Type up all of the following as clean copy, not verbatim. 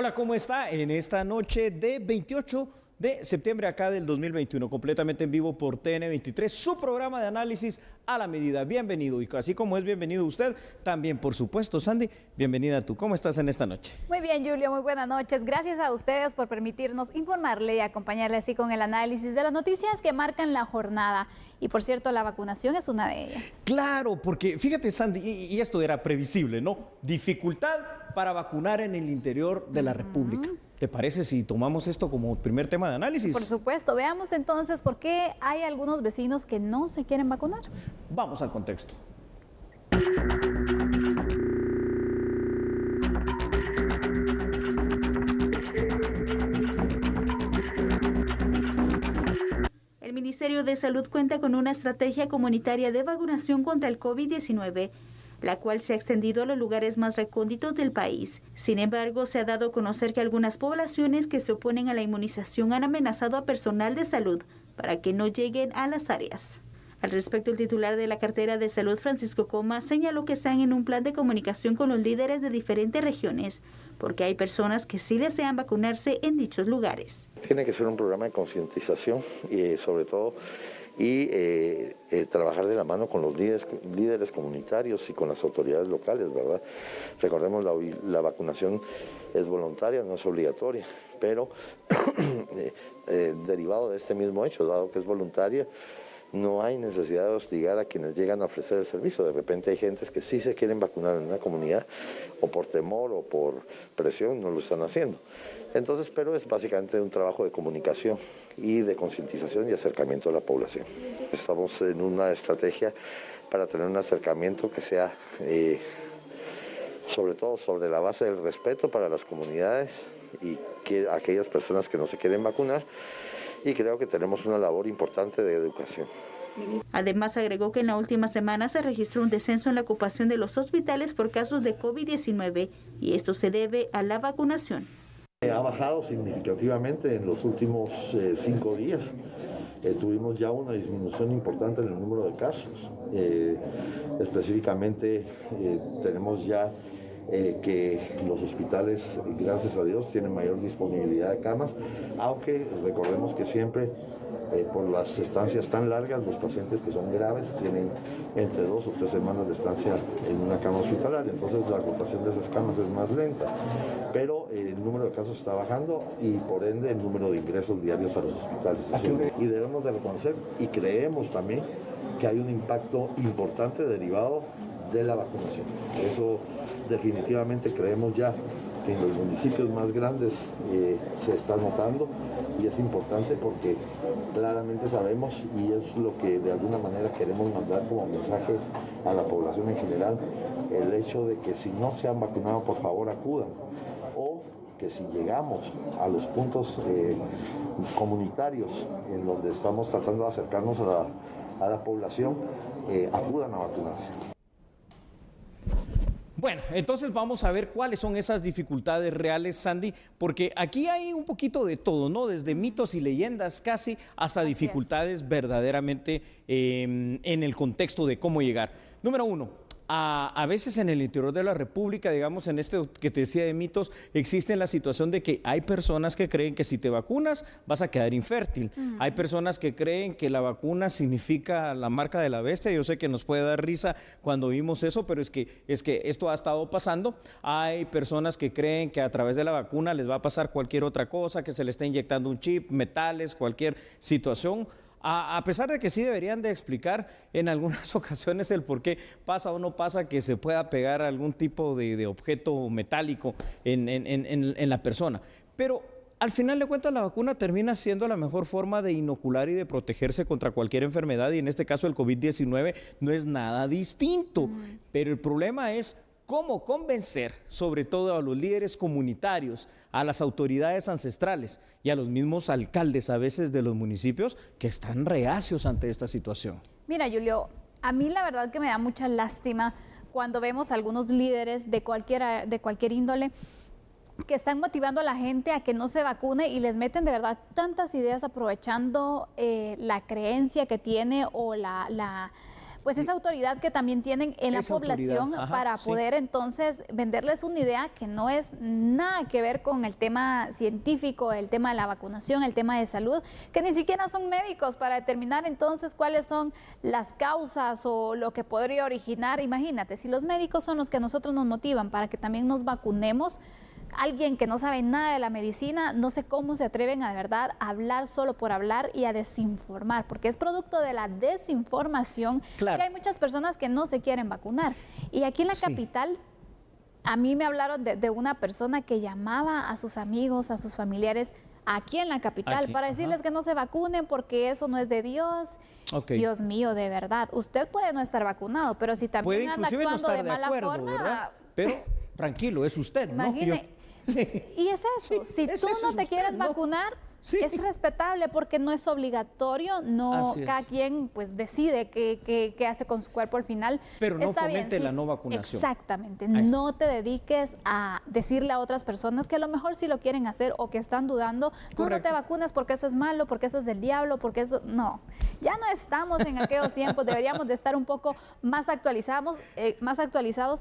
Hola, ¿cómo está? En esta noche de 28 de septiembre acá del 2021, completamente en vivo por TN23, su programa de análisis a la medida. Bienvenido, y así como es bienvenido usted, también por supuesto, Sandy, bienvenida tú. ¿Cómo estás en esta noche? Muy bien, Julio, muy buenas noches. Gracias a ustedes por permitirnos informarle y acompañarle así con el análisis de las noticias que marcan la jornada. Y por cierto, la vacunación es una de ellas. Claro, porque fíjate, Sandy, y esto era previsible, ¿no? Dificultad para vacunar en el interior de la República. ¿Te parece si tomamos esto como primer tema de análisis? Por supuesto. Veamos entonces por qué hay algunos vecinos que no se quieren vacunar. Vamos al contexto. El Ministerio de Salud cuenta con una estrategia comunitaria de vacunación contra el COVID-19, la cual se ha extendido a los lugares más recónditos del país. Sin embargo, se ha dado a conocer que algunas poblaciones que se oponen a la inmunización han amenazado a personal de salud para que no lleguen a las áreas. Al respecto, el titular de la cartera de salud, Francisco Coma, señaló que están en un plan de comunicación con los líderes de diferentes regiones, porque hay personas que sí desean vacunarse en dichos lugares. Tiene que ser un programa de concientización y sobre todo trabajar de la mano con los líderes comunitarios y con las autoridades locales, ¿verdad? Recordemos, la vacunación es voluntaria, no es obligatoria, pero derivado de este mismo hecho, dado que es voluntaria, no hay necesidad de hostigar a quienes llegan a ofrecer el servicio. De repente hay gentes que sí se quieren vacunar en una comunidad, o por temor o por presión no lo están haciendo. Entonces, pero es básicamente un trabajo de comunicación y de concientización y acercamiento a la población. Estamos en una estrategia para tener un acercamiento que sea, sobre todo, sobre la base del respeto para las comunidades y que aquellas personas que no se quieren vacunar. Y creo que tenemos una labor importante de educación. Además, agregó que en la última semana se registró un descenso en la ocupación de los hospitales por casos de COVID-19 y esto se debe a la vacunación. Ha bajado significativamente en los últimos 5 días. Tuvimos ya una disminución importante en el número de casos. Específicamente tenemos ya que los hospitales, gracias a Dios, tienen mayor disponibilidad de camas, aunque recordemos que siempre por las estancias tan largas, los pacientes que son graves tienen entre 2 o 3 semanas de estancia en una cama hospitalaria, entonces la ocupación de esas camas es más lenta, pero el número de casos está bajando y por ende el número de ingresos diarios a los hospitales. Y debemos de reconocer y creemos también que hay un impacto importante derivado de la vacunación. Eso definitivamente creemos ya que en los municipios más grandes se está notando y es importante porque claramente sabemos, y es lo que de alguna manera queremos mandar como mensaje a la población en general, el hecho de que si no se han vacunado, por favor acudan, o que si llegamos a los puntos comunitarios en donde estamos tratando de acercarnos a la población, acudan a vacunarse. Bueno, entonces vamos a ver cuáles son esas dificultades reales, Sandy, porque aquí hay un poquito de todo, ¿no? Desde mitos y leyendas casi hasta dificultades verdaderamente en el contexto de cómo llegar. Número 1. A veces en el interior de la República, digamos, en este que te decía de mitos, existe la situación de que hay personas que creen que si te vacunas vas a quedar infértil. Hay personas que creen que la vacuna significa la marca de la bestia. Yo sé que nos puede dar risa cuando vimos eso, pero es que esto ha estado pasando. Hay personas que creen que a través de la vacuna les va a pasar cualquier otra cosa, que se le está inyectando un chip, metales, cualquier situación. A pesar de que sí deberían de explicar en algunas ocasiones el por qué pasa o no pasa que se pueda pegar algún tipo de objeto metálico en la persona. Pero al final de cuentas la vacuna termina siendo la mejor forma de inocular y de protegerse contra cualquier enfermedad, y en este caso el COVID-19 no es nada distinto. Pero el problema es cómo convencer, sobre todo a los líderes comunitarios, a las autoridades ancestrales y a los mismos alcaldes a veces de los municipios que están reacios ante esta situación. Mira, Julio, a mí la verdad que me da mucha lástima cuando vemos a algunos líderes de cualquier índole que están motivando a la gente a que no se vacune y les meten de verdad tantas ideas aprovechando la creencia que tiene o pues esa autoridad que también tienen en la Esa población autoridad, para sí. poder entonces venderles una idea que no es nada que ver con el tema científico, el tema de la vacunación, el tema de salud, que ni siquiera son médicos para determinar entonces cuáles son las causas o lo que podría originar. Imagínate, si los médicos son los que a nosotros nos motivan para que también nos vacunemos, alguien que no sabe nada de la medicina, no sé cómo se atreven a de verdad a hablar solo por hablar y a desinformar, porque es producto de la desinformación Claro. que hay muchas personas que no se quieren vacunar. Y aquí en la Sí. capital, a mí me hablaron de una persona que llamaba a sus amigos, a sus familiares, aquí en la capital, Aquí, para decirles ajá. que no se vacunen porque eso no es de Dios. Ok. Dios mío, de verdad, usted puede no estar vacunado, pero si Puede también anda inclusive no actuando estar de de mala acuerdo, forma, ¿verdad? Pero tranquilo, es usted, ¿no? imagine. Sí. Y es eso, Sí, si es tú eso, no es te usted, quieres ¿no? vacunar, Sí. es respetable porque no es obligatorio, no, Así es. cada quien pues decide qué hace con su cuerpo al final. Pero no Está bien, fomente sí, la no vacunación. Exactamente, Ahí está. no te dediques a decirle a otras personas que a lo mejor sí lo quieren hacer o que están dudando, tú no Correcto. te vacunas porque eso es malo, porque eso es del diablo, porque eso, no, ya no estamos en aquellos tiempos, deberíamos de estar un poco más actualizados,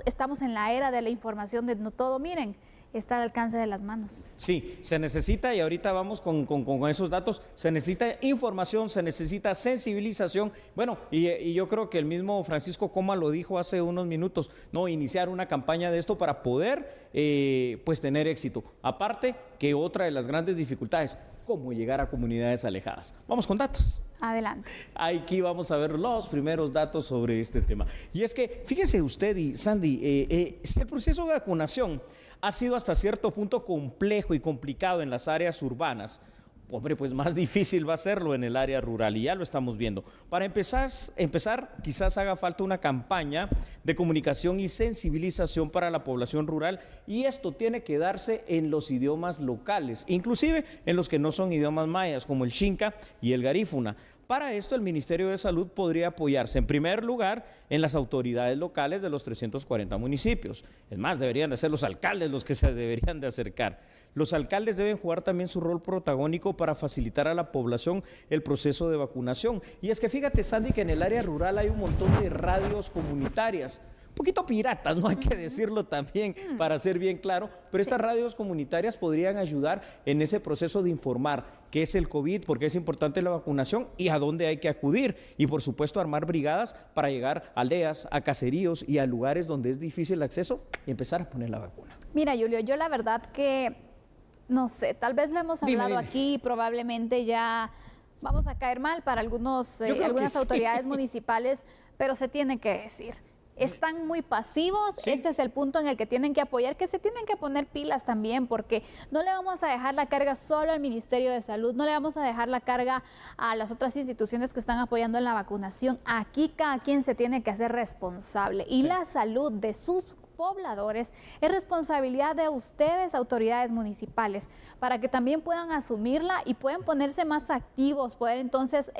estamos en la era de la información de no todo, miren, está al alcance de las manos. Sí, se necesita, y ahorita vamos con esos datos, se necesita información, se necesita sensibilización. Bueno, y yo creo que el mismo Francisco Coma lo dijo hace unos minutos, ¿no? Iniciar una campaña de esto para poder, pues, tener éxito. Aparte, que otra de las grandes dificultades, cómo llegar a comunidades alejadas. Vamos con datos. Adelante. Aquí vamos a ver los primeros datos sobre este tema. Y es que, fíjese usted y Sandy, si el proceso de vacunación ha sido hasta cierto punto complejo y complicado en las áreas urbanas, hombre, pues más difícil va a serlo en el área rural y ya lo estamos viendo. Para empezar, quizás haga falta una campaña de comunicación y sensibilización para la población rural, y esto tiene que darse en los idiomas locales, inclusive en los que no son idiomas mayas, como el xinca y el garífuna. Para esto, el Ministerio de Salud podría apoyarse, en primer lugar, en las autoridades locales de los 340 municipios. Es más, deberían de ser los alcaldes los que se deberían de acercar. Los alcaldes deben jugar también su rol protagónico para facilitar a la población el proceso de vacunación. Y es que fíjate, Sandy, que en el área rural hay un montón de radios comunitarias, un poquito piratas, no hay que decirlo también, para ser bien claro, pero estas radios comunitarias podrían ayudar en ese proceso de informar qué es el COVID, por qué es importante la vacunación y a dónde hay que acudir. Y por supuesto armar brigadas para llegar a aldeas, a caseríos y a lugares donde es difícil el acceso y empezar a poner la vacuna. Mira, Julio, yo la verdad que, no sé, tal vez lo hemos Dime, hablado dime. aquí, probablemente ya vamos a caer mal para Yo creo que algunas sí. autoridades municipales, pero se tiene que decir. Están muy pasivos, Sí. este es el punto en el que tienen que apoyar, que se tienen que poner pilas también, porque no le vamos a dejar la carga solo al Ministerio de Salud, no le vamos a dejar la carga a las otras instituciones que están apoyando en la vacunación. Aquí cada quien se tiene que hacer responsable y Sí. la salud de sus pobladores es responsabilidad de ustedes, autoridades municipales, para que también puedan asumirla y puedan ponerse más activos, poder entonces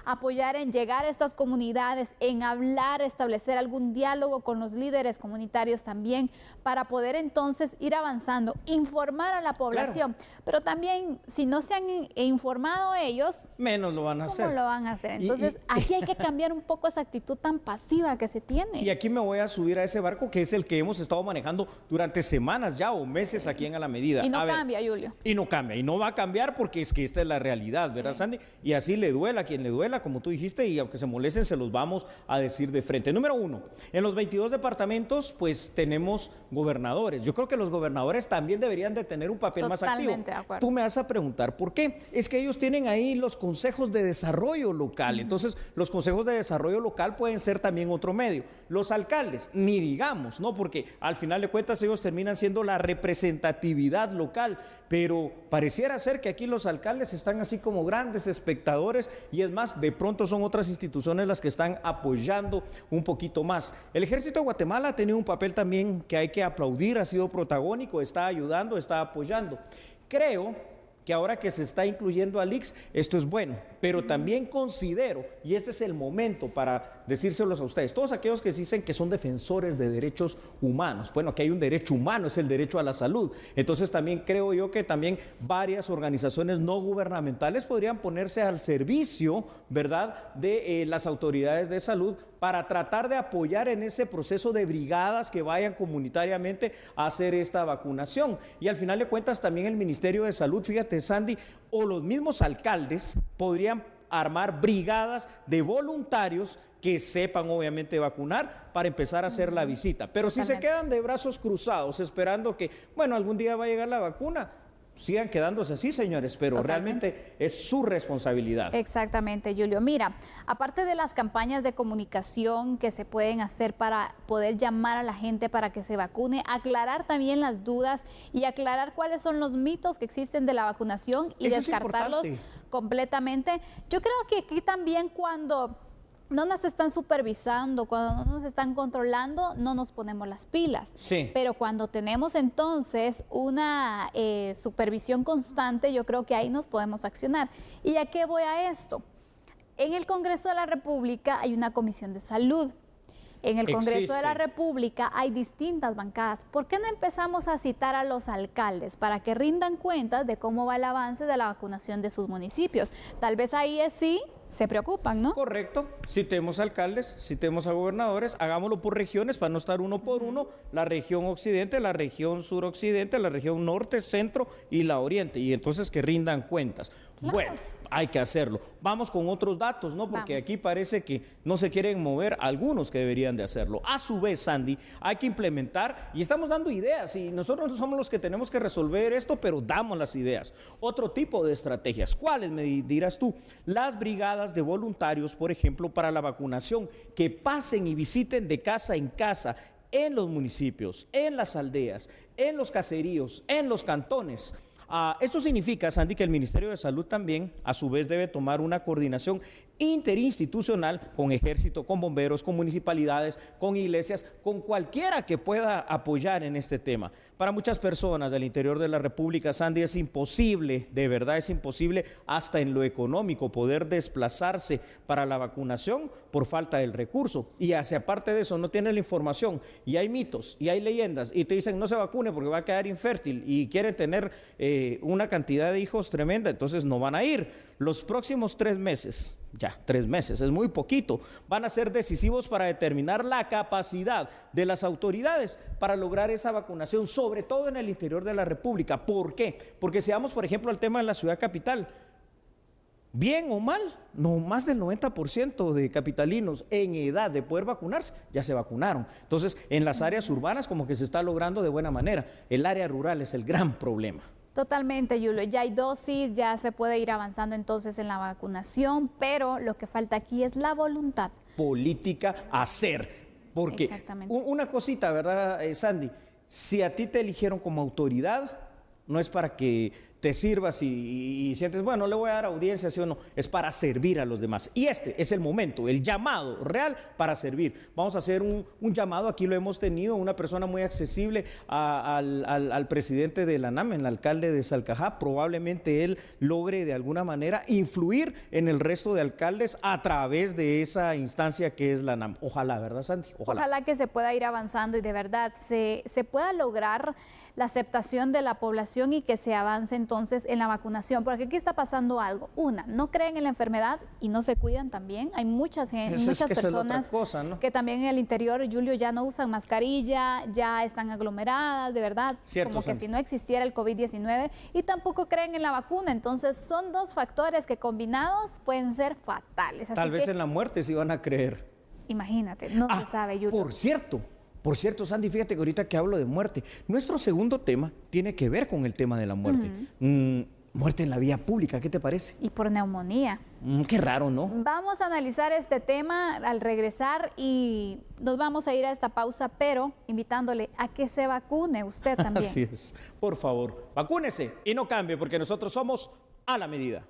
apoyar en llegar a estas comunidades, en hablar, establecer algún diálogo con los líderes comunitarios también, para poder entonces ir avanzando, informar a la población, pero también si no se han informado ellos, Menos lo van a ¿cómo hacer. lo van a hacer? Y- Entonces y- aquí hay que cambiar un poco esa actitud tan pasiva que se tiene. Y aquí me voy a subir a ese barco que es el que hemos estado manejando durante semanas ya o meses aquí en A la Medida. Y no A ver, cambia, Julio. Y no cambia, y no va a cambiar porque es que esta es la realidad, ¿verdad, Sandy? Y así le duela a quien le duela, como tú dijiste, y aunque se molesten, se los vamos a decir de frente. Número uno, en los 22 departamentos, pues tenemos gobernadores. Yo creo que los gobernadores también deberían de tener un papel más activo. Totalmente de acuerdo. Tú me vas a preguntar por qué. Es que ellos tienen ahí los consejos de desarrollo local. Entonces, los consejos de desarrollo local pueden ser también otro medio. Los alcaldes, ni digamos, ¿no? Porque al final de cuentas ellos terminan siendo la representatividad local, pero pareciera ser que aquí los alcaldes están así como grandes espectadores y es más, de pronto son otras instituciones las que están apoyando un poquito más. El Ejército de Guatemala ha tenido un papel también que hay que aplaudir, ha sido protagónico, está ayudando, está apoyando. Creo que ahora que se está incluyendo al IX, esto es bueno, pero también considero, y este es el momento para decírselos a ustedes, todos aquellos que dicen que son defensores de derechos humanos, bueno, que hay un derecho humano, es el derecho a la salud, entonces también creo yo que también varias organizaciones no gubernamentales podrían ponerse al servicio, ¿verdad?, de las autoridades de salud para tratar de apoyar en ese proceso de brigadas que vayan comunitariamente a hacer esta vacunación. Y al final de cuentas también el Ministerio de Salud, fíjate Sandy, o los mismos alcaldes podrían armar brigadas de voluntarios que sepan obviamente vacunar para empezar a hacer la visita. Pero si se quedan de brazos cruzados esperando que, bueno, algún día va a llegar la vacuna, sigan quedándose así, señores, pero realmente es su responsabilidad. Exactamente, Julio. Mira, aparte de las campañas de comunicación que se pueden hacer para poder llamar a la gente para que se vacune, aclarar también las dudas y aclarar cuáles son los mitos que existen de la vacunación y descartarlos completamente. Yo creo que aquí también cuando no nos están supervisando, cuando no nos están controlando, no nos ponemos las pilas. Sí. Pero cuando tenemos entonces una supervisión constante, yo creo que ahí nos podemos accionar. ¿Y a qué voy a esto? En el Congreso de la República hay una comisión de salud. En el Congreso de la República hay distintas bancadas. ¿Por qué no empezamos a citar a los alcaldes para que rindan cuentas de cómo va el avance de la vacunación de sus municipios? Tal vez ahí sí se preocupan, ¿no? Correcto. Citemos alcaldes, citemos a gobernadores, hagámoslo por regiones para no estar uno por uno, la región occidente, la región suroccidente, la región norte, centro y la oriente. Y entonces que rindan cuentas. Claro. Bueno, hay que hacerlo. Vamos con otros datos, ¿no? Porque aquí parece que no se quieren mover algunos que deberían de hacerlo. A su vez, Sandy, hay que implementar, y estamos dando ideas, y nosotros no somos los que tenemos que resolver esto, pero damos las ideas. Otro tipo de estrategias. ¿Cuáles, me dirás tú? Las brigadas de voluntarios, por ejemplo, para la vacunación, que pasen y visiten de casa en casa, en los municipios, en las aldeas, en los caseríos, en los cantones. Esto significa, Sandy, que el Ministerio de Salud también, a su vez, debe tomar una coordinación interinstitucional con ejército, con bomberos, con municipalidades, con iglesias, con cualquiera que pueda apoyar en este tema. Para muchas personas del interior de la República, Sandy, es imposible, de verdad es imposible, hasta en lo económico, poder desplazarse para la vacunación por falta del recurso. Y hacia aparte de eso, no tienen la información, y hay mitos, y hay leyendas, y te dicen no se vacune porque va a quedar infértil, y quieren tener una cantidad de hijos tremenda, entonces no van a ir. Los próximos 3 meses, ya 3 meses, es muy poquito, van a ser decisivos para determinar la capacidad de las autoridades para lograr esa vacunación, sobre todo en el interior de la República. ¿Por qué? Porque si vamos, por ejemplo, al tema de la ciudad capital, bien o mal, no más del 90% de capitalinos en edad de poder vacunarse ya se vacunaron. Entonces, en las áreas urbanas como que se está logrando de buena manera. El área rural es el gran problema. Totalmente, Julio. Ya hay dosis, ya se puede ir avanzando entonces en la vacunación, pero lo que falta aquí es la voluntad política hacer. Porque una cosita, ¿verdad, Sandy? Si a ti te eligieron como autoridad, no es para que te sirvas y sientes, bueno, le voy a dar audiencia, sí o no, es para servir a los demás. Y este es el momento, el llamado real para servir. Vamos a hacer un llamado, aquí lo hemos tenido, una persona muy accesible al presidente de la ANAM, el alcalde de Salcajá. Probablemente él logre de alguna manera influir en el resto de alcaldes a través de esa instancia que es la ANAM. Ojalá, ¿verdad, Sandy? Ojalá que se pueda ir avanzando y de verdad se pueda lograr la aceptación de la población y que se avance entonces en la vacunación, porque aquí está pasando algo. No creen en la enfermedad y no se cuidan también. Hay muchas personas ¿no? que también en el interior, Julio, ya no usan mascarilla, ya están aglomeradas, de verdad, como que si no existiera el COVID-19, y tampoco creen en la vacuna. Entonces son dos factores que combinados pueden ser fatales. Tal vez en la muerte sí van a creer. Imagínate, no se sabe, Julio. Por cierto, Sandy, fíjate que ahorita que hablo de muerte, nuestro segundo tema tiene que ver con el tema de la muerte. Muerte en la vía pública, ¿qué te parece? Y por neumonía. Qué raro, ¿no? Vamos a analizar este tema al regresar y nos vamos a ir a esta pausa, pero invitándole a que se vacune usted también. Así es. Por favor, vacúnese y no cambie, porque nosotros somos a la medida.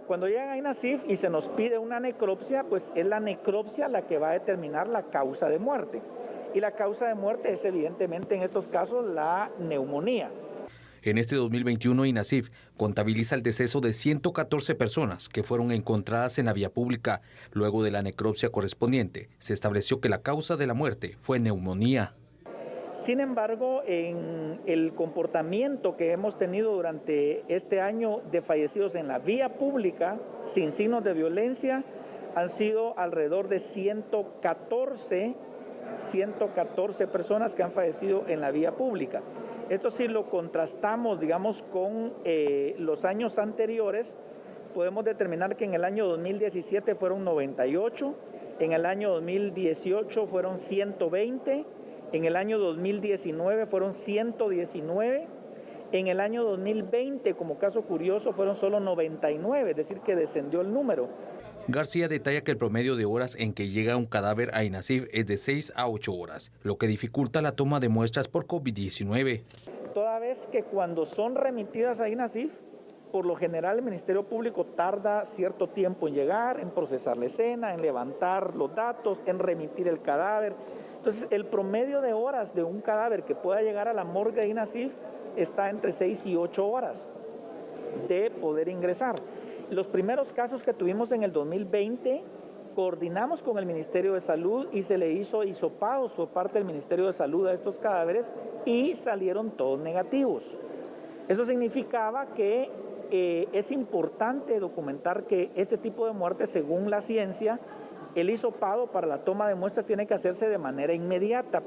Cuando llegan a INASIF y se nos pide una necropsia, pues es la necropsia la que va a determinar la causa de muerte. Y la causa de muerte es evidentemente en estos casos la neumonía. En este 2021, INASIF contabiliza el deceso de 114 personas que fueron encontradas en la vía pública. Luego de la necropsia correspondiente, se estableció que la causa de la muerte fue neumonía. Sin embargo, en el comportamiento que hemos tenido durante este año de fallecidos en la vía pública, sin signos de violencia, han sido alrededor de 114 personas que han fallecido en la vía pública. Esto si lo contrastamos, digamos, con los años anteriores, podemos determinar que en el año 2017 fueron 98, en el año 2018 fueron 120, en el año 2019 fueron 119, en el año 2020, como caso curioso, fueron solo 99, es decir, que descendió el número. García detalla que el promedio de horas en que llega un cadáver a INASIF es de 6 a 8 horas, lo que dificulta la toma de muestras por COVID-19. Toda vez que cuando son remitidas a INASIF, por lo general el Ministerio Público tarda cierto tiempo en llegar, en procesar la escena, en levantar los datos, en remitir el cadáver. Entonces, el promedio de horas de un cadáver que pueda llegar a la morgue de INASIF está entre 6 y 8 horas de poder ingresar. Los primeros casos que tuvimos en el 2020, coordinamos con el Ministerio de Salud y se le hizo hisopados por parte del Ministerio de Salud a estos cadáveres y salieron todos negativos. Eso significaba que es importante documentar que este tipo de muertes, según la ciencia, el hisopado para la toma de muestras tiene que hacerse de manera inmediata.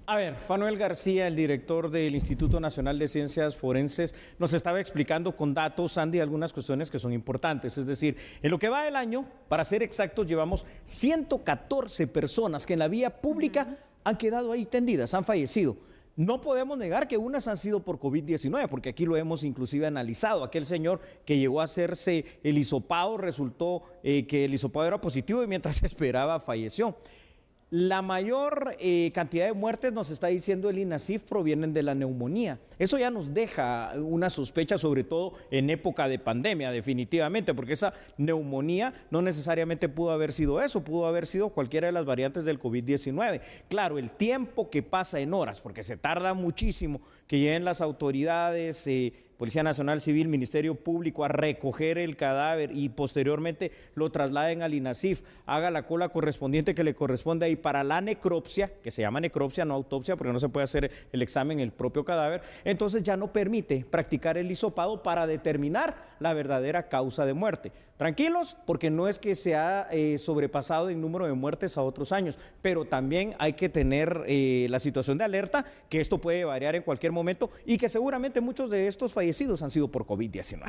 A ver, Fanuel García, el director del Instituto Nacional de Ciencias Forenses, nos estaba explicando con datos, Sandy, algunas cuestiones que son importantes. Es decir, en lo que va del año, para ser exactos, llevamos 114 personas que en la vía pública han quedado ahí tendidas, han fallecido. No podemos negar que unas han sido por COVID-19, porque aquí lo hemos inclusive analizado. Aquel señor que llegó a hacerse el hisopado, resultó que el hisopado era positivo y mientras esperaba falleció. La mayor cantidad de muertes, nos está diciendo el INASIF, provienen de la neumonía. Eso ya nos deja una sospecha, sobre todo en época de pandemia, definitivamente, porque esa neumonía no necesariamente pudo haber sido eso, pudo haber sido cualquiera de las variantes del COVID-19. Claro, el tiempo que pasa en horas, porque se tarda muchísimo que lleguen las autoridades, Policía Nacional Civil, Ministerio Público, a recoger el cadáver y posteriormente lo trasladen al INASIF, haga la cola correspondiente que le corresponde ahí para la necropsia, que se llama necropsia, no autopsia, porque no se puede hacer el examen en el propio cadáver, entonces ya no permite practicar el hisopado para determinar la verdadera causa de muerte. Tranquilos, porque no es que se ha sobrepasado en número de muertes a otros años, pero también hay que tener la situación de alerta, que esto puede variar en cualquier momento y que seguramente muchos de estos fallecidos han sido por COVID-19.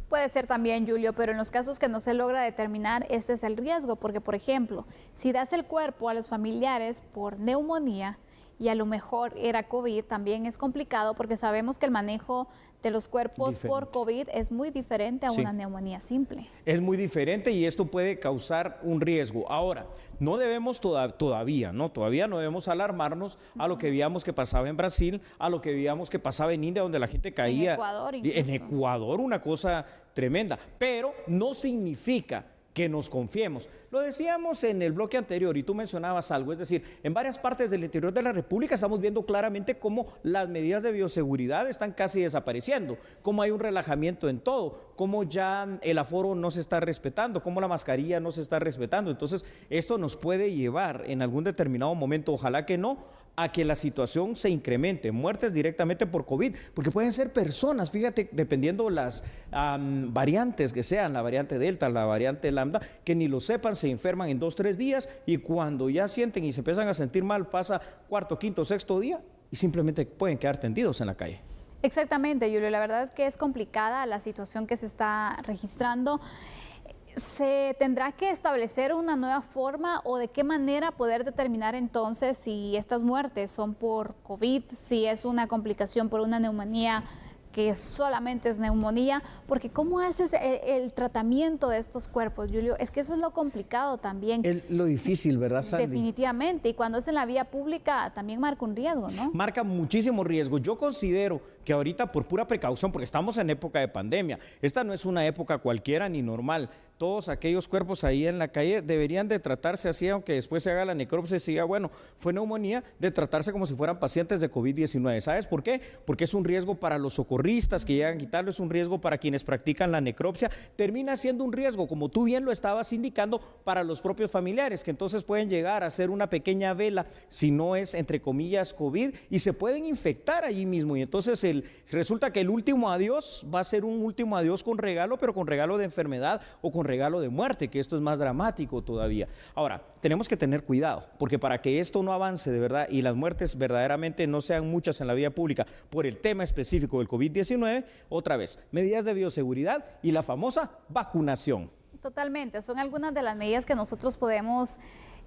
Puede ser también, Julio, pero en los casos que no se logra determinar, ese es el riesgo, porque, por ejemplo, si das el cuerpo a los familiares por neumonía y a lo mejor era COVID, también es complicado porque sabemos que el manejo de los cuerpos por COVID es muy diferente a una neumonía simple. Es muy diferente y esto puede causar un riesgo. Ahora, no debemos todavía no debemos alarmarnos a lo que veíamos que pasaba en Brasil, a lo que veíamos que pasaba en India, donde la gente caía. En Ecuador incluso. En Ecuador, una cosa tremenda. Pero no significa que nos confiemos. Lo decíamos en el bloque anterior y tú mencionabas algo, es decir, en varias partes del interior de la República estamos viendo claramente cómo las medidas de bioseguridad están casi desapareciendo, cómo hay un relajamiento en todo, cómo ya el aforo no se está respetando, cómo la mascarilla no se está respetando. Entonces, esto nos puede llevar en algún determinado momento, ojalá que no, a que la situación se incremente, muertes directamente por COVID, porque pueden ser personas, fíjate, dependiendo las variantes que sean, la variante Delta, la variante Lambda, que ni lo sepan, se enferman en 2 o 3 días y cuando ya sienten y se empiezan a sentir mal, pasa 4º, 5º, 6º día y simplemente pueden quedar tendidos en la calle. Exactamente, Julio, la verdad es que es complicada la situación que se está registrando. ¿Se tendrá que establecer una nueva forma o de qué manera poder determinar entonces si estas muertes son por COVID, si es una complicación por una neumonía que solamente es neumonía? Porque ¿cómo haces el tratamiento de estos cuerpos, Julio? Es que eso es lo complicado también. Es lo difícil, ¿verdad, Sandy? Definitivamente, y cuando es en la vía pública también marca un riesgo, ¿no? Marca muchísimo riesgo. Yo considero que ahorita por pura precaución, porque estamos en época de pandemia, esta no es una época cualquiera ni normal, todos aquellos cuerpos ahí en la calle deberían de tratarse así, aunque después se haga la necropsia y siga, bueno, fue neumonía, de tratarse como si fueran pacientes de COVID-19. ¿Sabes por qué? Porque es un riesgo para los socorristas que llegan a quitarlo, es un riesgo para quienes practican la necropsia, termina siendo un riesgo, como tú bien lo estabas indicando, para los propios familiares, que entonces pueden llegar a hacer una pequeña vela, si no es, entre comillas, COVID, y se pueden infectar allí mismo, y entonces resulta que el último adiós va a ser un último adiós con regalo, pero con regalo de enfermedad o con regalo de muerte, que esto es más dramático todavía. Ahora, tenemos que tener cuidado, porque para que esto no avance de verdad y las muertes verdaderamente no sean muchas en la vía pública por el tema específico del COVID-19, otra vez, medidas de bioseguridad y la famosa vacunación. Totalmente, son algunas de las medidas que nosotros podemos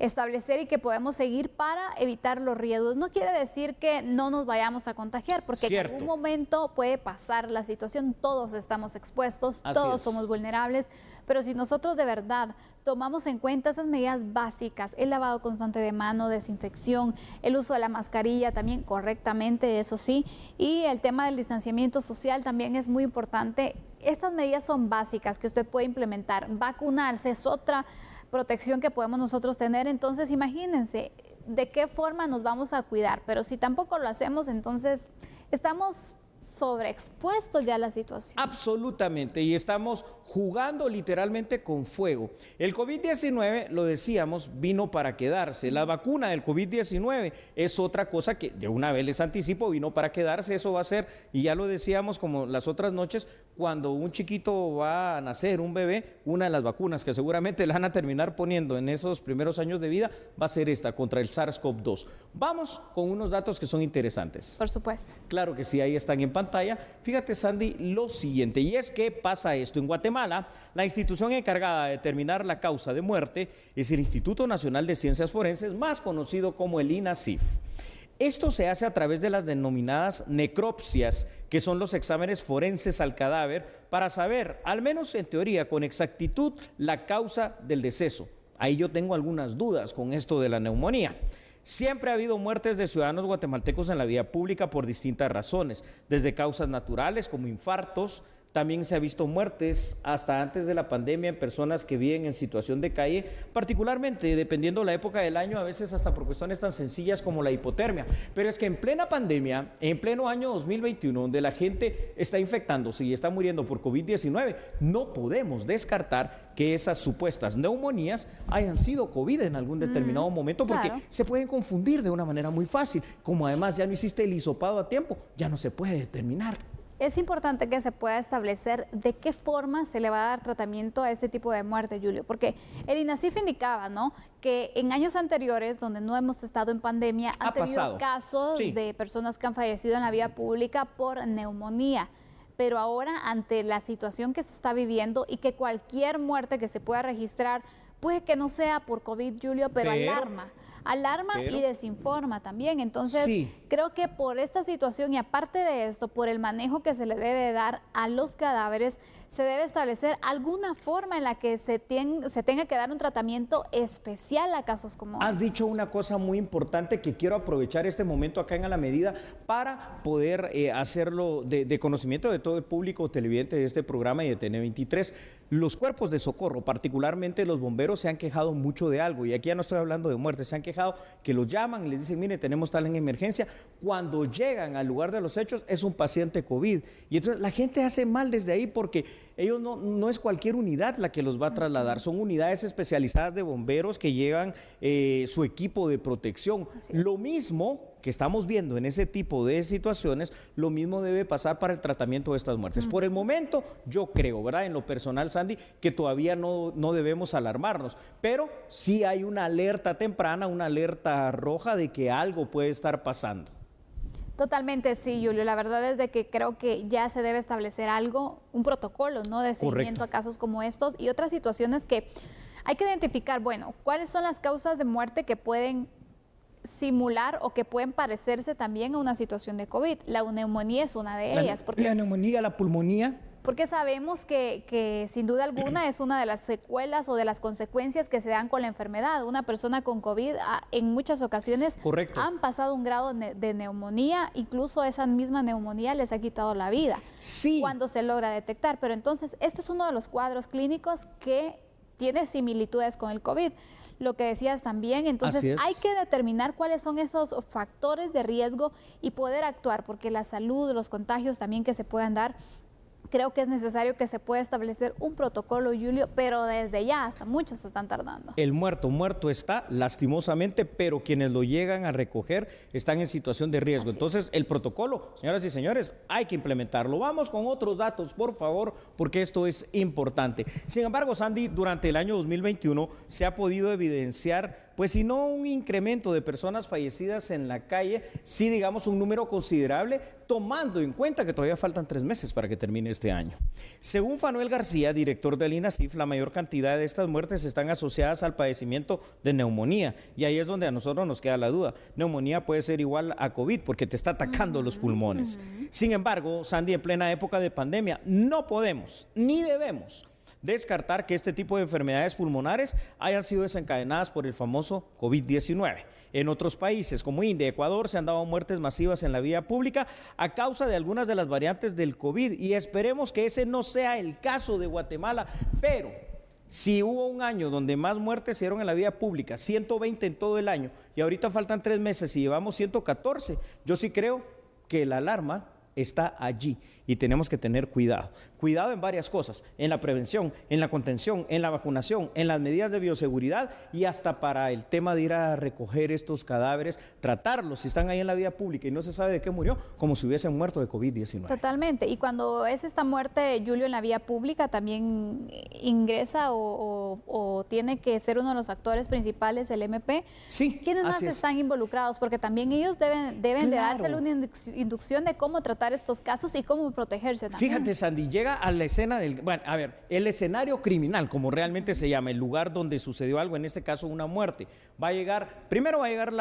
establecer y que podemos seguir para evitar los riesgos. No quiere decir que no nos vayamos a contagiar, porque en algún momento puede pasar la situación, todos estamos expuestos, todos somos vulnerables, pero si nosotros de verdad tomamos en cuenta esas medidas básicas, el lavado constante de mano, desinfección, el uso de la mascarilla también correctamente, eso sí, y el tema del distanciamiento social también es muy importante. Estas medidas son básicas que usted puede implementar. Vacunarse es otra protección que podemos nosotros tener, entonces imagínense de qué forma nos vamos a cuidar, pero si tampoco lo hacemos, entonces estamos sobreexpuestos ya a la situación. Absolutamente, y estamos jugando literalmente con fuego. El COVID-19, lo decíamos, vino para quedarse. La vacuna del COVID-19 es otra cosa que de una vez les anticipo, vino para quedarse. Eso va a ser, y ya lo decíamos como las otras noches, cuando un chiquito va a nacer, un bebé, una de las vacunas que seguramente le van a terminar poniendo en esos primeros años de vida va a ser esta, contra el SARS-CoV-2. Vamos con unos datos que son interesantes. Por supuesto. Claro que sí, ahí están en pantalla. Fíjate, Sandy, lo siguiente, y es que pasa esto. En Guatemala, la institución encargada de determinar la causa de muerte es el Instituto Nacional de Ciencias Forenses, más conocido como el INACIF. Esto se hace a través de las denominadas necropsias, que son los exámenes forenses al cadáver, para saber, al menos en teoría, con exactitud, la causa del deceso. Ahí yo tengo algunas dudas con esto de la neumonía. Siempre ha habido muertes de ciudadanos guatemaltecos en la vía pública por distintas razones, desde causas naturales como infartos. También se ha visto muertes hasta antes de la pandemia en personas que viven en situación de calle, particularmente dependiendo de la época del año, a veces hasta por cuestiones tan sencillas como la hipotermia. Pero es que en plena pandemia, en pleno año 2021, donde la gente está infectándose y está muriendo por COVID-19, no podemos descartar que esas supuestas neumonías hayan sido COVID en algún determinado momento, porque se pueden confundir de una manera muy fácil. Como además ya no hiciste el hisopado a tiempo, ya no se puede determinar. Es importante que se pueda establecer de qué forma se le va a dar tratamiento a ese tipo de muerte, Julio, porque el INACIF indicaba, ¿no?, que en años anteriores, donde no hemos estado en pandemia, han tenido casos de personas que han fallecido en la vía pública por neumonía. Pero ahora, ante la situación que se está viviendo y que cualquier muerte que se pueda registrar, puede que no sea por COVID, Julio, pero alarma y desinforma también. Entonces, creo que por esta situación y aparte de esto, por el manejo que se le debe dar a los cadáveres, se debe establecer alguna forma en la que se tenga que dar un tratamiento especial a casos como estos. Has dicho una cosa muy importante que quiero aprovechar este momento acá en A la Medida para poder hacerlo de conocimiento de todo el público televidente de este programa y de TN23. Los cuerpos de socorro, particularmente los bomberos, se han quejado mucho de algo, y aquí ya no estoy hablando de muerte, se han quejado que los llaman y les dicen, mire, tenemos tal en emergencia. Cuando llegan al lugar de los hechos es un paciente COVID, y entonces la gente hace mal desde ahí, porque ellos no es cualquier unidad la que los va a trasladar, son unidades especializadas de bomberos que llevan su equipo de protección. Lo mismo que estamos viendo en ese tipo de situaciones, lo mismo debe pasar para el tratamiento de estas muertes. Por el momento, yo creo, ¿verdad?, en lo personal, Sandy, que todavía no debemos alarmarnos, pero sí hay una alerta temprana, una alerta roja de que algo puede estar pasando. Totalmente, sí, Julio. La verdad es de que creo que ya se debe establecer algo, un protocolo, ¿no?, de seguimiento a casos como estos y otras situaciones que hay que identificar. Bueno, ¿cuáles son las causas de muerte que pueden simular o que pueden parecerse también a una situación de COVID? La neumonía es una de ellas. La neumonía, la pulmonía. Porque sabemos que sin duda alguna es una de las secuelas o de las consecuencias que se dan con la enfermedad. Una persona con COVID en muchas ocasiones han pasado un grado de neumonía, incluso esa misma neumonía les ha quitado la vida cuando se logra detectar. Pero entonces este es uno de los cuadros clínicos que tiene similitudes con el COVID. Lo que decías también, entonces hay que determinar cuáles son esos factores de riesgo y poder actuar, porque la salud, los contagios también que se puedan dar, creo que es necesario que se pueda establecer un protocolo, Julio, pero desde ya, hasta muchos se están tardando. El muerto está, lastimosamente, pero quienes lo llegan a recoger están en situación de riesgo. Entonces, el protocolo, señoras y señores, hay que implementarlo. Vamos con otros datos, por favor, porque esto es importante. Sin embargo, Sandy, durante el año 2021 se ha podido evidenciar, pues si no un incremento de personas fallecidas en la calle, sí digamos un número considerable, tomando en cuenta que todavía faltan 3 meses para que termine este año. Según Fanuel García, director del INASIF, la mayor cantidad de estas muertes están asociadas al padecimiento de neumonía, y ahí es donde a nosotros nos queda la duda. Neumonía puede ser igual a COVID porque te está atacando los pulmones. Sin embargo, Sandy, en plena época de pandemia, no podemos ni debemos descartar que este tipo de enfermedades pulmonares hayan sido desencadenadas por el famoso COVID-19. En otros países como India y Ecuador se han dado muertes masivas en la vía pública a causa de algunas de las variantes del COVID, y esperemos que ese no sea el caso de Guatemala, pero si hubo un año donde más muertes se dieron en la vía pública, 120 en todo el año, y ahorita faltan 3 meses y llevamos 114, yo sí creo que la alarma está allí y tenemos que tener cuidado. Cuidado en varias cosas, en la prevención, en la contención, en la vacunación, en las medidas de bioseguridad y hasta para el tema de ir a recoger estos cadáveres, tratarlos si están ahí en la vía pública y no se sabe de qué murió, como si hubiesen muerto de COVID-19. Totalmente, y cuando es esta muerte, Julio, en la vía pública, también ingresa o tiene que ser uno de los actores principales el MP. Sí, ¿Quiénes más están involucrados? Porque también ellos deben de dársele una inducción de cómo tratar estos casos y cómo protegerse también. Fíjate, Sandy, llega a la escena del... Bueno, a ver, el escenario criminal, como realmente se llama, el lugar donde sucedió algo, en este caso una muerte, primero va a llegar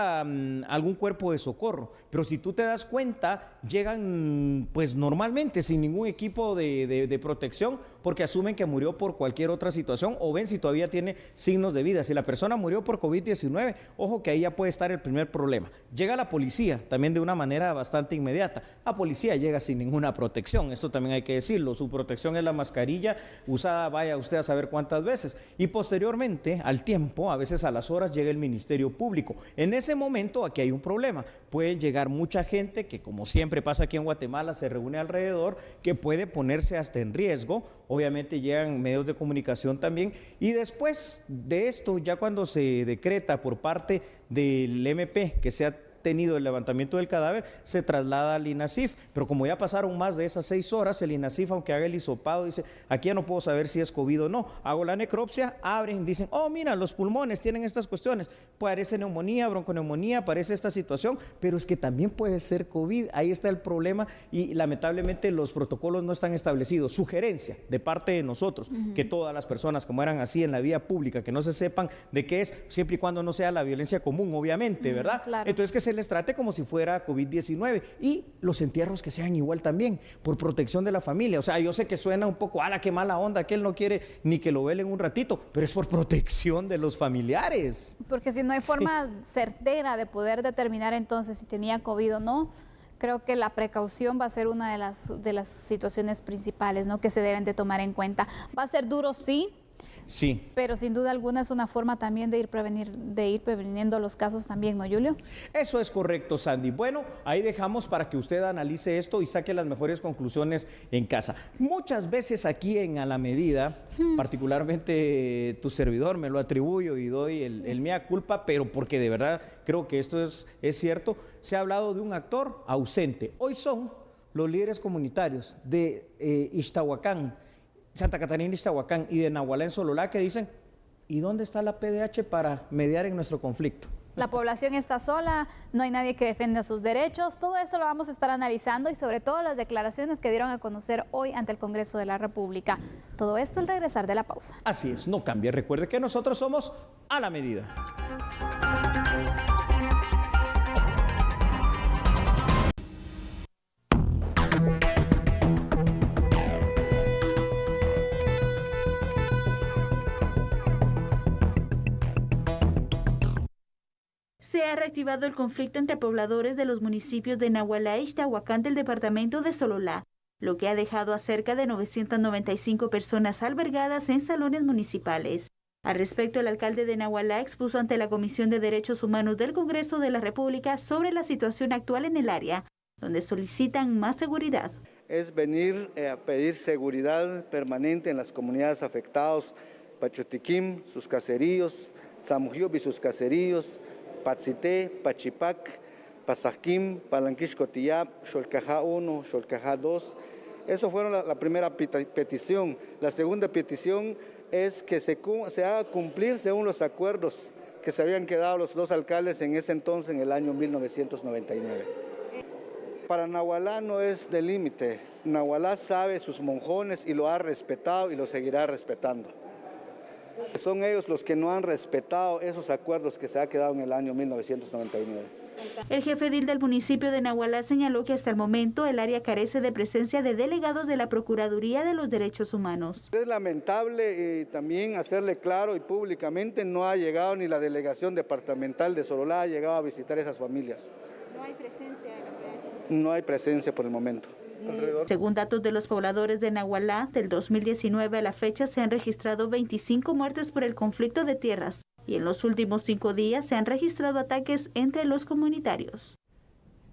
algún cuerpo de socorro, pero si tú te das cuenta, llegan pues normalmente sin ningún equipo de protección, porque asumen que murió por cualquier otra situación o ven si todavía tiene signos de vida. Si la persona murió por COVID-19, ojo que ahí ya puede estar el primer problema. Llega la policía, también de una manera bastante inmediata. La policía llega sin ninguna protección, esto también hay que decirlo. Su protección es la mascarilla, usada vaya usted a saber cuántas veces. Y posteriormente, al tiempo, a veces a las horas, llega el Ministerio Público. En ese momento, aquí hay un problema. Puede llegar mucha gente que, como siempre pasa aquí en Guatemala, se reúne alrededor, que puede ponerse hasta en riesgo. Obviamente llegan medios de comunicación también, y después de esto, ya cuando se decreta por parte del MP que se ha tenido el levantamiento del cadáver, se traslada al INASIF, pero como ya pasaron más de esas 6 horas, el INASIF, aunque haga el hisopado, dice, aquí ya no puedo saber si es COVID o no. Hago la necropsia, abren, dicen, oh mira, los pulmones tienen estas cuestiones, parece neumonía, bronconeumonía, parece esta situación, pero es que también puede ser COVID. Ahí está el problema, y lamentablemente los protocolos no están establecidos. Sugerencia de parte de nosotros, que todas las personas que mueran así en la vía pública, que no se sepan de qué es, siempre y cuando no sea la violencia común, obviamente, ¿verdad? Claro. Entonces que se les trate como si fuera COVID-19, y los entierros que sean igual también, por protección de la familia. O sea, yo sé que suena un poco, ¡ala, qué mala onda! Que él no quiere ni que lo velen un ratito, pero es por protección de los familiares. Porque si no hay forma certera de poder determinar entonces si tenía COVID o no, creo que la precaución va a ser una de las situaciones principales, ¿no?, que se deben de tomar en cuenta. Va a ser duro, sí. Sí. Pero sin duda alguna es una forma también de ir preveniendo los casos también, ¿no, Julio? Eso es correcto, Sandy. Bueno, ahí dejamos para que usted analice esto y saque las mejores conclusiones en casa. Muchas veces aquí en A la Medida, particularmente tu servidor, me lo atribuyo y doy el mea culpa, pero porque de verdad creo que esto es cierto, se ha hablado de un actor ausente. Hoy son los líderes comunitarios de Ixtahuacán, Santa Catarina, Ixtahuacán y de Nahualá en Sololá, que dicen, ¿y dónde está la PDH para mediar en nuestro conflicto? La población está sola, no hay nadie que defienda sus derechos. Todo esto lo vamos a estar analizando, y sobre todo las declaraciones que dieron a conocer hoy ante el Congreso de la República. Todo esto al regresar de la pausa. Así es, no cambie. Recuerde que nosotros somos A la Medida. Se ha reactivado el conflicto entre pobladores de los municipios de Nahualá y Ixtahuacán del departamento de Sololá, lo que ha dejado a cerca de 995 personas albergadas en salones municipales. Al respecto, el alcalde de Nahualá expuso ante la Comisión de Derechos Humanos del Congreso de la República sobre la situación actual en el área, donde solicitan más seguridad. Es venir a pedir seguridad permanente en las comunidades afectadas, Pachotiquim, sus caseríos, Tzamujiob y sus caseríos, Patzité, Pachipac, Pasajquim, Palanquish Cotillab, Xolcajá 1, Xolcajá 2. Eso fueron la primera petición. La segunda petición es que se haga cumplir según los acuerdos que se habían quedado los dos alcaldes en ese entonces, en el año 1999. Para Nahualá no es de límite. Nahualá sabe sus monjones y lo ha respetado y lo seguirá respetando. Son ellos los que no han respetado esos acuerdos que se han quedado en el año 1999. El jefe edil del municipio de Nahualá señaló que hasta el momento el área carece de presencia de delegados de la Procuraduría de los Derechos Humanos. Es lamentable también hacerle claro y públicamente, no ha llegado ni la delegación departamental de Sololá, ha llegado a visitar esas familias. No hay presencia de la PDH. No hay presencia por el momento. Según datos de los pobladores de Nahualá, del 2019 a la fecha se han registrado 25 muertes por el conflicto de tierras y en los últimos 5 días se han registrado ataques entre los comunitarios.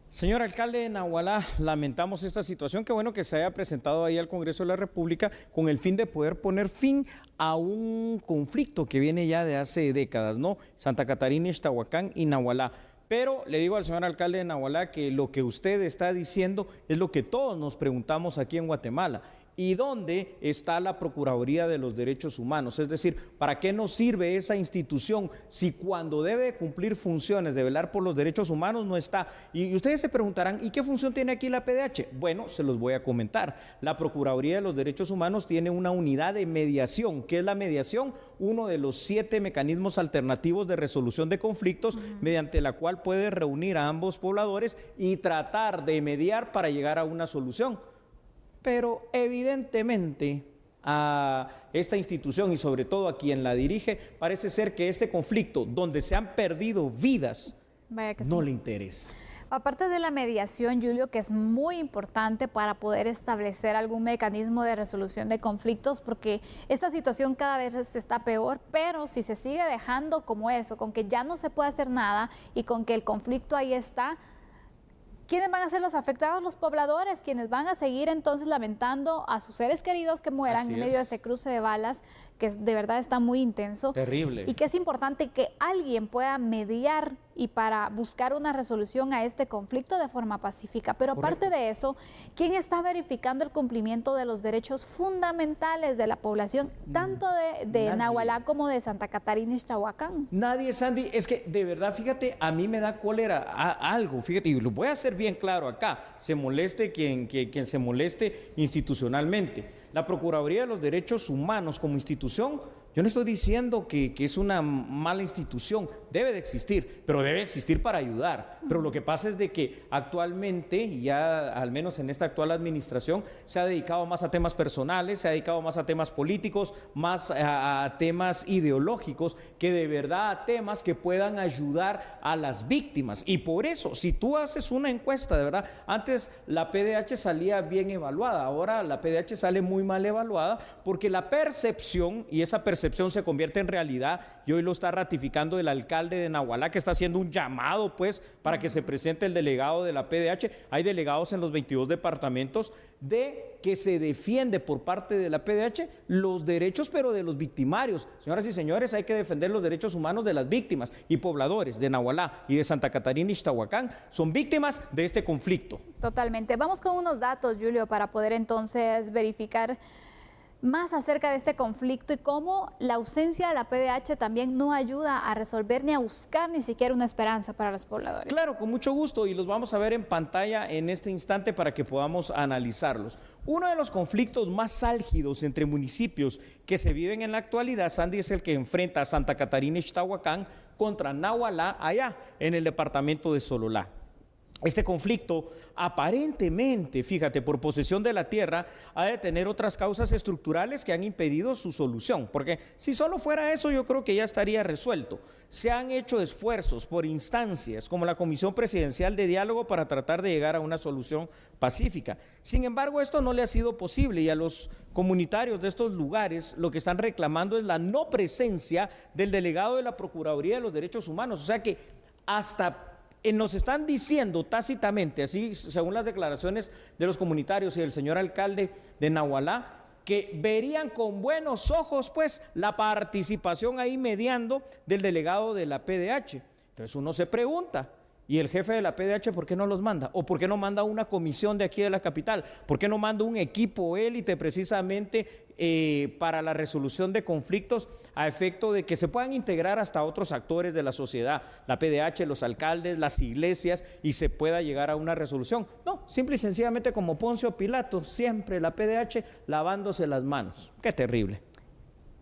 Señor alcalde de Nahualá, lamentamos esta situación. Qué bueno que se haya presentado ahí al Congreso de la República con el fin de poder poner fin a un conflicto que viene ya de hace décadas, ¿no? Santa Catarina, Ixtahuacán y Nahualá. Pero le digo al señor alcalde de Nahualá que lo que usted está diciendo es lo que todos nos preguntamos aquí en Guatemala. ¿Y dónde está la Procuraduría de los Derechos Humanos? Es decir, ¿para qué nos sirve esa institución si cuando debe cumplir funciones de velar por los derechos humanos no está? Y ustedes se preguntarán, ¿y qué función tiene aquí la PDH? Bueno, se los voy a comentar. La Procuraduría de los Derechos Humanos tiene una unidad de mediación. ¿Qué es la mediación? Uno de los 7 mecanismos alternativos de resolución de conflictos mediante la cual puede reunir a ambos pobladores y tratar de mediar para llegar a una solución. Pero evidentemente a esta institución y sobre todo a quien la dirige, parece ser que este conflicto donde se han perdido vidas no le interesa. Aparte de la mediación, Julio, que es muy importante para poder establecer algún mecanismo de resolución de conflictos, porque esta situación cada vez está peor, pero si se sigue dejando como eso, con que ya no se puede hacer nada y con que el conflicto ahí está, ¿quiénes van a ser los afectados? Los pobladores, quienes van a seguir entonces lamentando a sus seres queridos que mueran en medio de ese cruce de balas, que de verdad está muy intenso. Terrible. Y que es importante que alguien pueda mediar y para buscar una resolución a este conflicto de forma pacífica. Pero aparte de eso, ¿quién está verificando el cumplimiento de los derechos fundamentales de la población, tanto de Nahualá como de Santa Catarina y Ixtahuacán? Nadie, Sandy. Es que de verdad, fíjate, a mí me da cólera algo, fíjate, y lo voy a hacer bien claro acá, se moleste quien se moleste institucionalmente. La Procuraduría de los Derechos Humanos como institución, yo no estoy diciendo que es una mala institución, debe de existir, pero debe existir para ayudar. Pero lo que pasa es de que actualmente, ya al menos en esta actual administración, se ha dedicado más a temas personales, se ha dedicado más a temas políticos, más a temas ideológicos, que de verdad a temas que puedan ayudar a las víctimas. Y por eso, si tú haces una encuesta, de verdad, antes la PDH salía bien evaluada, ahora la PDH sale muy mal evaluada, porque la percepción, y esa percepción se convierte en realidad, y hoy lo está ratificando el alcalde de Nahualá, que está haciendo un llamado pues para que se presente el delegado de la PDH. Hay delegados en los 22 departamentos de que se defiende por parte de la PDH los derechos, pero de los victimarios. Señoras y señores, hay que defender los derechos humanos de las víctimas, y pobladores de Nahualá y de Santa Catarina y Ixtahuacán son víctimas de este conflicto. Totalmente. Vamos con unos datos, Julio, para poder entonces verificar más acerca de este conflicto y cómo la ausencia de la PDH también no ayuda a resolver ni a buscar ni siquiera una esperanza para los pobladores. Claro, con mucho gusto, y los vamos a ver en pantalla en este instante para que podamos analizarlos. Uno de los conflictos más álgidos entre municipios que se viven en la actualidad, Sandy, es el que enfrenta a Santa Catarina y Ixtahuacán contra Nahualá allá en el departamento de Sololá. este conflicto aparentemente, fíjate, por posesión de la tierra, ha de tener otras causas estructurales que han impedido su solución, porque si solo fuera eso yo creo que ya estaría resuelto. Se han hecho esfuerzos por instancias como la Comisión Presidencial de Diálogo para tratar de llegar a una solución pacífica. Sin embargo, esto no le ha sido posible y a los comunitarios de estos lugares lo que están reclamando es la no presencia del delegado de la Procuraduría de los Derechos Humanos, o sea que hasta nos están diciendo tácitamente, así según las declaraciones de los comunitarios y del señor alcalde de Nahualá, que verían con buenos ojos pues la participación ahí mediando del delegado de la PDH. Entonces uno se pregunta, ¿y el jefe de la PDH por qué no los manda? ¿O por qué no manda una comisión de aquí de la capital? ¿Por qué no manda un equipo élite precisamente para la resolución de conflictos a efecto de que se puedan integrar hasta otros actores de la sociedad, la PDH, los alcaldes, las iglesias, y se pueda llegar a una resolución? No, simple y sencillamente como Poncio Pilato, siempre la PDH lavándose las manos. ¡Qué terrible!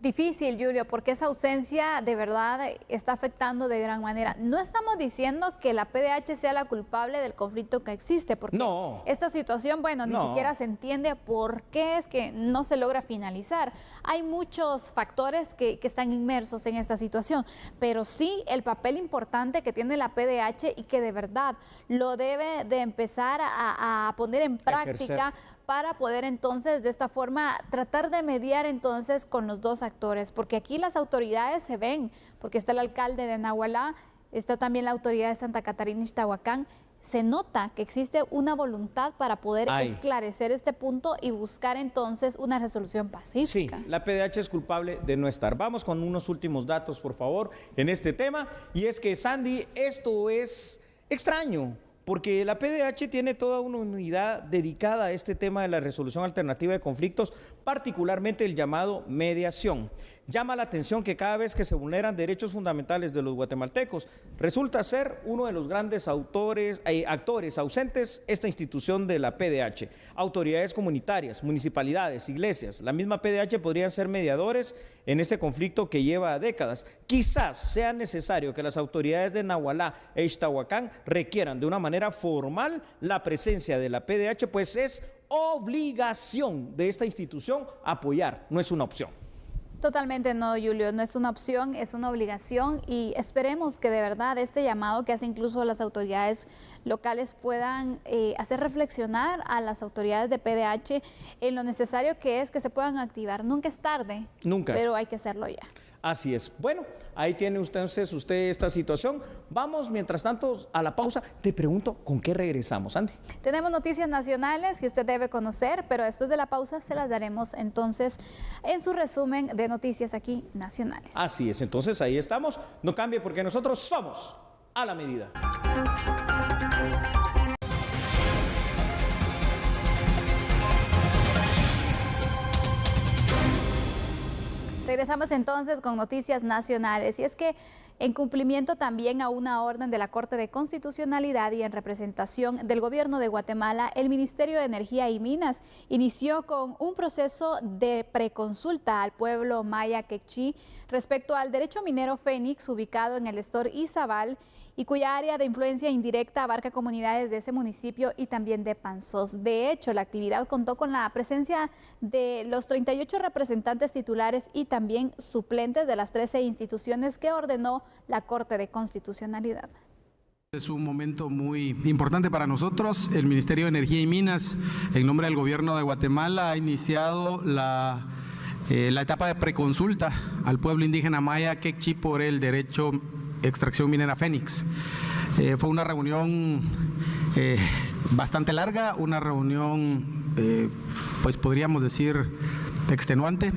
Difícil, Julio, porque esa ausencia de verdad está afectando de gran manera. No estamos diciendo que la PDH sea la culpable del conflicto que existe, porque esta situación, bueno, ni siquiera se entiende por qué es que no se logra finalizar. Hay muchos factores que están inmersos en esta situación, pero sí el papel importante que tiene la PDH y que de verdad lo debe de empezar a poner en práctica para poder entonces de esta forma tratar de mediar entonces con los dos actores, porque aquí las autoridades se ven, porque está el alcalde de Nahualá, está también la autoridad de Santa Catarina y Ixtahuacán. Se nota que existe una voluntad para poder esclarecer este punto y buscar entonces una resolución pacífica. Sí, la PDH es culpable de no estar. Vamos con unos últimos datos, por favor, en este tema, y es que, Sandy, esto es extraño, porque la PDH tiene toda una unidad dedicada a este tema de la resolución alternativa de conflictos, particularmente el llamado mediación. Llama la atención que cada vez que se vulneran derechos fundamentales de los guatemaltecos, resulta ser uno de los grandes actores ausentes esta institución de la PDH. Autoridades comunitarias, municipalidades, iglesias, la misma PDH podrían ser mediadores en este conflicto que lleva décadas. Quizás sea necesario que las autoridades de Nahualá e Ixtahuacán requieran de una manera formal la presencia de la PDH, pues es obligación de esta institución apoyar, no es una opción. Totalmente no, Julio, no es una opción, es una obligación, y esperemos que de verdad este llamado que hace incluso las autoridades locales puedan hacer reflexionar a las autoridades de PDH en lo necesario que es que se puedan activar. Nunca es tarde, pero hay que hacerlo ya. Así es. Bueno, ahí tiene usted esta situación. Vamos, mientras tanto, a la pausa. Te pregunto, ¿con qué regresamos, Andy? Tenemos noticias nacionales que usted debe conocer, pero después de la pausa se las daremos entonces en su resumen de noticias aquí nacionales. Así es, entonces ahí estamos. No cambie porque nosotros somos a la medida. Regresamos entonces con noticias nacionales, y es que en cumplimiento también a una orden de la Corte de Constitucionalidad y en representación del Gobierno de Guatemala, el Ministerio de Energía y Minas inició con un proceso de preconsulta al pueblo maya quechí respecto al derecho minero Fénix ubicado en el Estor Izabal, y cuya área de influencia indirecta abarca comunidades de ese municipio y también de Panzós. De hecho, la actividad contó con la presencia de los 38 representantes titulares y también suplentes de las 13 instituciones que ordenó la Corte de Constitucionalidad. Es un momento muy importante para nosotros. El Ministerio de Energía y Minas, en nombre del Gobierno de Guatemala, ha iniciado la etapa de preconsulta al pueblo indígena maya quechí por el derecho extracción minera Fénix. Fue una reunión bastante larga, una reunión pues podríamos decir extenuante.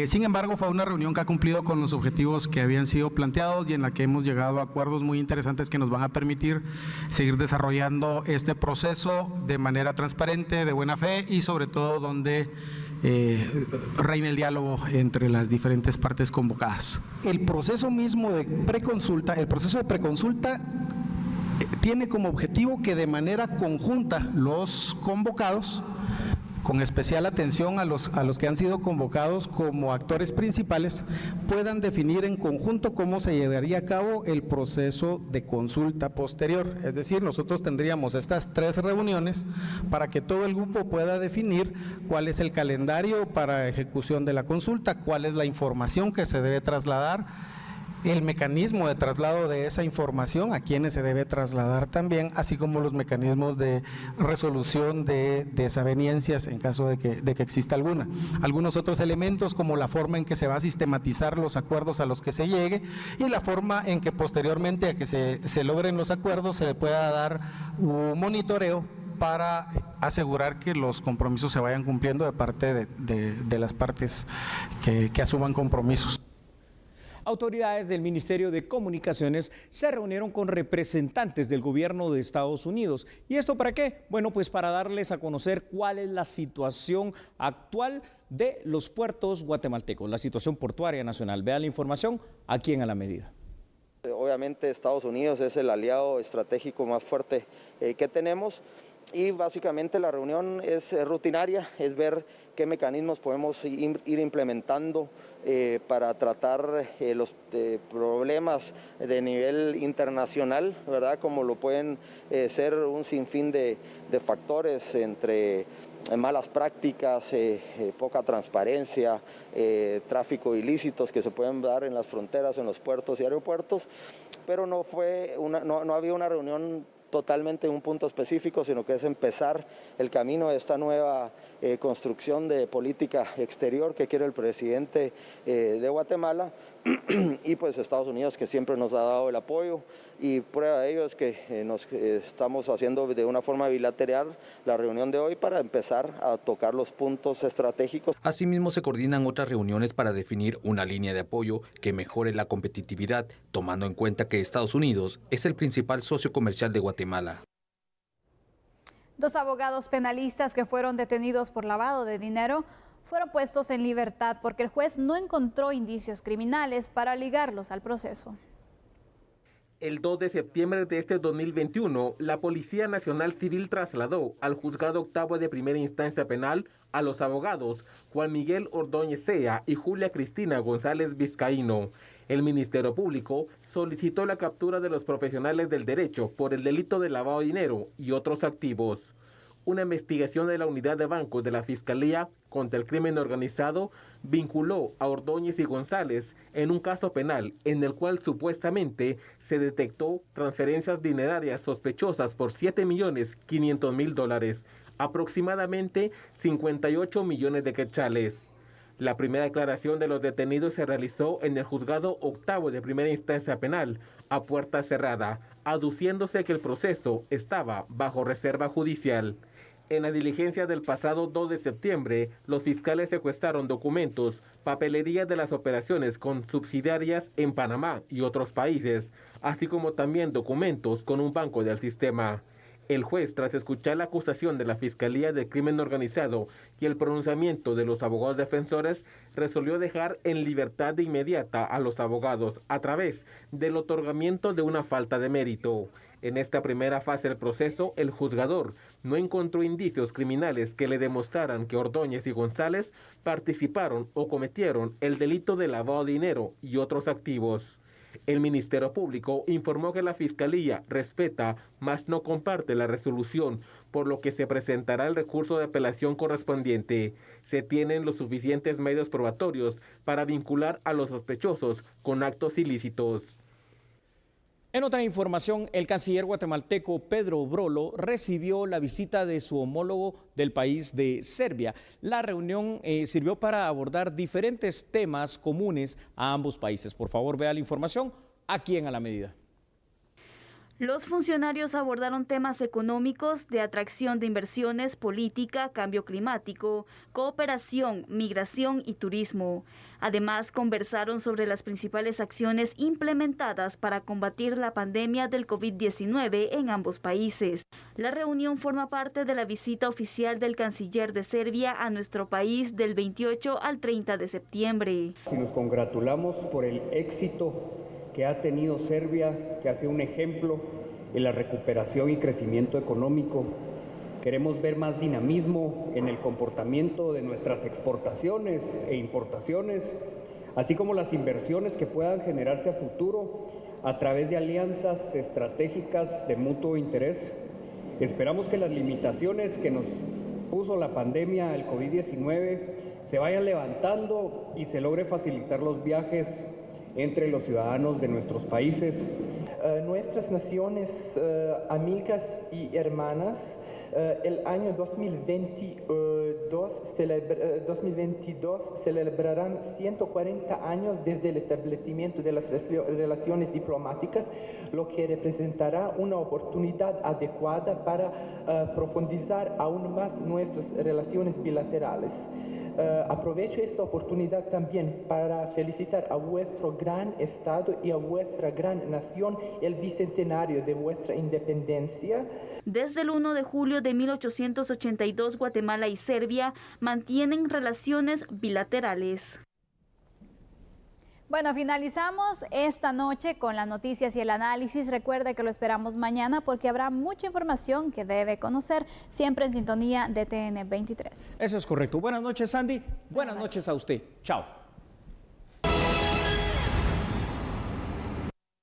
Sin embargo, fue una reunión que ha cumplido con los objetivos que habían sido planteados y en la que hemos llegado a acuerdos muy interesantes que nos van a permitir seguir desarrollando este proceso de manera transparente, de buena fe y sobre todo donde reina el diálogo entre las diferentes partes convocadas. El proceso mismo de preconsulta, tiene como objetivo que de manera conjunta los convocados con especial atención a los que han sido convocados como actores principales, puedan definir en conjunto cómo se llevaría a cabo el proceso de consulta posterior. Es decir, nosotros tendríamos estas 3 reuniones para que todo el grupo pueda definir cuál es el calendario para ejecución de la consulta, cuál es la información que se debe trasladar, el mecanismo de traslado de esa información, a quienes se debe trasladar también, así como los mecanismos de resolución de desavenencias en caso de que exista alguna. Algunos otros elementos, como la forma en que se va a sistematizar los acuerdos a los que se llegue y la forma en que posteriormente a que se logren los acuerdos se le pueda dar un monitoreo para asegurar que los compromisos se vayan cumpliendo de parte de las partes que asuman compromisos. Autoridades del Ministerio de Comunicaciones se reunieron con representantes del gobierno de Estados Unidos. ¿Y esto para qué? Bueno, pues para darles a conocer cuál es la situación actual de los puertos guatemaltecos, la situación portuaria nacional. Vea la información aquí en A la Medida. Obviamente Estados Unidos es el aliado estratégico más fuerte que tenemos. Y básicamente la reunión es rutinaria, es ver qué mecanismos podemos ir implementando para tratar los problemas de nivel internacional, ¿verdad? Como lo pueden ser un sinfín de factores entre malas prácticas, poca transparencia, tráfico ilícitos que se pueden dar en las fronteras, en los puertos y aeropuertos, pero no había una reunión totalmente un punto específico, sino que es empezar el camino de esta nueva construcción de política exterior que quiere el presidente de Guatemala y pues Estados Unidos, que siempre nos ha dado el apoyo, y prueba de ello es que nos estamos haciendo de una forma bilateral la reunión de hoy para empezar a tocar los puntos estratégicos. Asimismo, se coordinan otras reuniones para definir una línea de apoyo que mejore la competitividad, tomando en cuenta que Estados Unidos es el principal socio comercial de Guatemala. 2 abogados penalistas que fueron detenidos por lavado de dinero fueron puestos en libertad porque el juez no encontró indicios criminales para ligarlos al proceso. El 2 de septiembre de este 2021, la Policía Nacional Civil trasladó al Juzgado Octavo de Primera Instancia Penal a los abogados Juan Miguel Ordóñez Sea y Julia Cristina González Vizcaíno. El Ministerio Público solicitó la captura de los profesionales del derecho por el delito de lavado de dinero y otros activos. Una investigación de la Unidad de Bancos de la Fiscalía contra el Crimen Organizado vinculó a Ordóñez y González en un caso penal en el cual supuestamente se detectó transferencias dinerarias sospechosas por $7.500.000, aproximadamente 58 millones de quetzales. La primera declaración de los detenidos se realizó en el Juzgado Octavo de Primera Instancia Penal, a puerta cerrada, aduciéndose que el proceso estaba bajo reserva judicial. En la diligencia del pasado 2 de septiembre, los fiscales secuestraron documentos, papelería de las operaciones con subsidiarias en Panamá y otros países, así como también documentos con un banco del sistema. El juez, tras escuchar la acusación de la Fiscalía de Crimen Organizado y el pronunciamiento de los abogados defensores, resolvió dejar en libertad de inmediata a los abogados a través del otorgamiento de una falta de mérito. En esta primera fase del proceso, el juzgador no encontró indicios criminales que le demostraran que Ordóñez y González participaron o cometieron el delito de lavado de dinero y otros activos. El Ministerio Público informó que la Fiscalía respeta, mas no comparte la resolución, por lo que se presentará el recurso de apelación correspondiente. Se tienen los suficientes medios probatorios para vincular a los sospechosos con actos ilícitos. En otra información, el canciller guatemalteco Pedro Brolo recibió la visita de su homólogo del país de Serbia. La reunión sirvió para abordar diferentes temas comunes a ambos países. Por favor, vea la información aquí en A la Medida. Los funcionarios abordaron temas económicos, de atracción de inversiones, política, cambio climático, cooperación, migración y turismo. Además, conversaron sobre las principales acciones implementadas para combatir la pandemia del COVID-19 en ambos países. La reunión forma parte de la visita oficial del canciller de Serbia a nuestro país del 28 al 30 de septiembre. Nos congratulamos por el éxito que ha tenido Serbia, que ha sido un ejemplo en la recuperación y crecimiento económico Queremos ver más dinamismo en el comportamiento de nuestras exportaciones e importaciones, así como las inversiones que puedan generarse a futuro a través de alianzas estratégicas de mutuo interés. Esperamos que las limitaciones que nos puso la pandemia del COVID-19 se vayan levantando y se logre facilitar los viajes entre los ciudadanos de nuestros países. Nuestras naciones amigas y hermanas, el año 2022 celebrarán 140 años desde el establecimiento de las relaciones diplomáticas, lo que representará una oportunidad adecuada para profundizar aún más nuestras relaciones bilaterales. Aprovecho esta oportunidad también para felicitar a vuestro gran Estado y a vuestra gran nación el bicentenario de vuestra independencia. Desde el 1 de julio de 1882, Guatemala y Serbia mantienen relaciones bilaterales. Bueno, finalizamos esta noche con las noticias y el análisis. Recuerde que lo esperamos mañana porque habrá mucha información que debe conocer, siempre en sintonía de TN 23. Eso es correcto. Buenas noches, Sandy. Buenas noches a usted. Chao.